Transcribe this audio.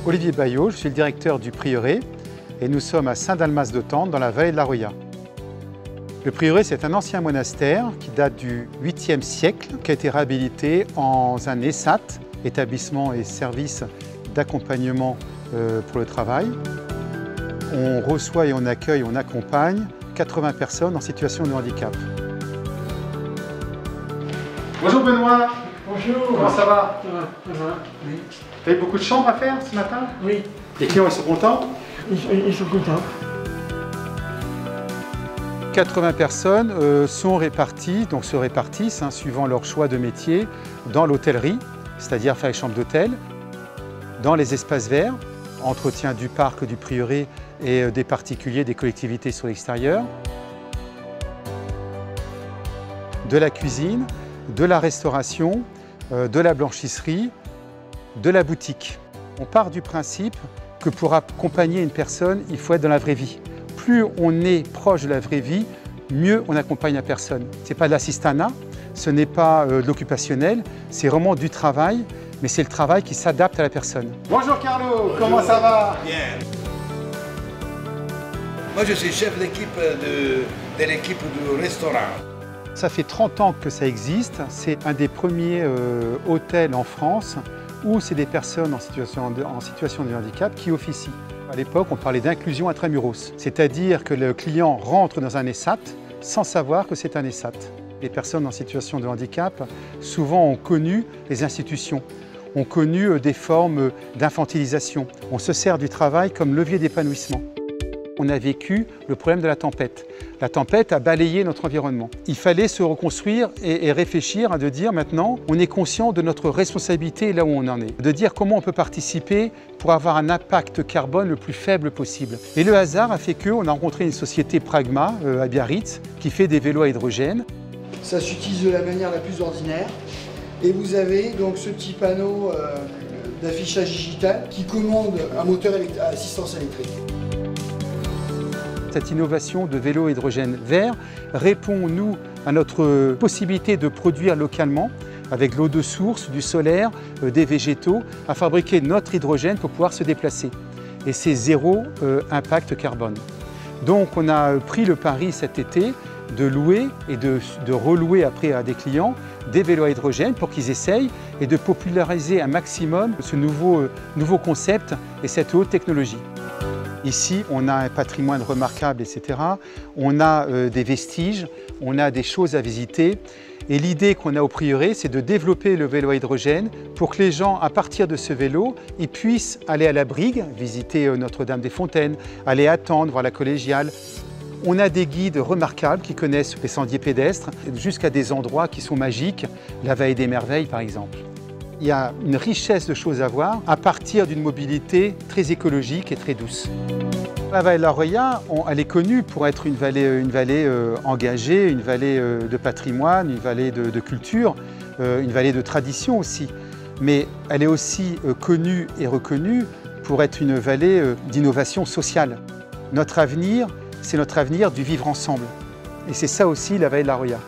Olivier Bayot, je suis le directeur du prieuré et nous sommes à Saint-Dalmas de Tende dans la vallée de la Roya. Le prieuré, c'est un ancien monastère qui date du 8e siècle, qui a été réhabilité en un ESAT, établissement et service d'accompagnement pour le travail. On reçoit et on accueille, on accompagne 80 personnes en situation de handicap. Bonjour Benoît. Bonjour. Comment ça va? Ça va, oui. Vous avez beaucoup de chambres à faire ce matin? Oui. Les clients, ils sont contents? Ils sont contents. 80 personnes sont réparties, donc se répartissent suivant leur choix de métier dans l'hôtellerie, c'est-à-dire faire les chambres d'hôtel, dans les espaces verts, entretien du parc, du prieuré et des particuliers, des collectivités sur l'extérieur, de la cuisine, de la restauration, de la blanchisserie, de la boutique. On part du principe que pour accompagner une personne, il faut être dans la vraie vie. Plus on est proche de la vraie vie, mieux on accompagne la personne. Ce n'est pas de l'assistanat, ce n'est pas de l'occupationnel, c'est vraiment du travail, mais c'est le travail qui s'adapte à la personne. Bonjour Carlo, bonjour. Comment ça va? Bien. Moi je suis chef d'équipe de l'équipe du restaurant. Ça fait 30 ans que ça existe, c'est un des premiers hôtels en France où c'est des personnes en situation de handicap qui officient. À l'époque, on parlait d'inclusion intramuros, c'est-à-dire que le client rentre dans un ESAT sans savoir que c'est un ESAT. Les personnes en situation de handicap, souvent, ont connu les institutions, ont connu des formes d'infantilisation. On se sert du travail comme levier d'épanouissement. On a vécu le problème de la tempête. La tempête a balayé notre environnement. Il fallait se reconstruire et réfléchir de dire maintenant, on est conscient de notre responsabilité là où on en est. De dire comment on peut participer pour avoir un impact carbone le plus faible possible. Et le hasard a fait qu'on a rencontré une société Pragma à Biarritz qui fait des vélos à hydrogène. Ça s'utilise de la manière la plus ordinaire. Et vous avez donc ce petit panneau d'affichage digital qui commande un moteur à assistance électrique. Cette innovation de vélo hydrogène vert répond, nous, à notre possibilité de produire localement, avec l'eau de source, du solaire, des végétaux, à fabriquer notre hydrogène pour pouvoir se déplacer. Et c'est zéro impact carbone. Donc on a pris le pari cet été de louer et de relouer après à des clients des vélos à hydrogène pour qu'ils essayent et de populariser un maximum ce nouveau concept et cette haute technologie. Ici, on a un patrimoine remarquable, etc. On a des vestiges, on a des choses à visiter. Et l'idée qu'on a au prieuré, c'est de développer le vélo à hydrogène pour que les gens, à partir de ce vélo, ils puissent aller à la Brigue, visiter Notre-Dame-des-Fontaines, aller à Tende, voir la collégiale. On a des guides remarquables qui connaissent les sentiers pédestres, jusqu'à des endroits qui sont magiques, la Vallée des Merveilles par exemple. Il y a une richesse de choses à voir à partir d'une mobilité très écologique et très douce. La vallée de la Roya, elle est connue pour être une vallée engagée, une vallée de patrimoine, une vallée de culture, une vallée de tradition aussi. Mais elle est aussi connue et reconnue pour être une vallée d'innovation sociale. Notre avenir, c'est notre avenir du vivre ensemble. Et c'est ça aussi la vallée de la Roya.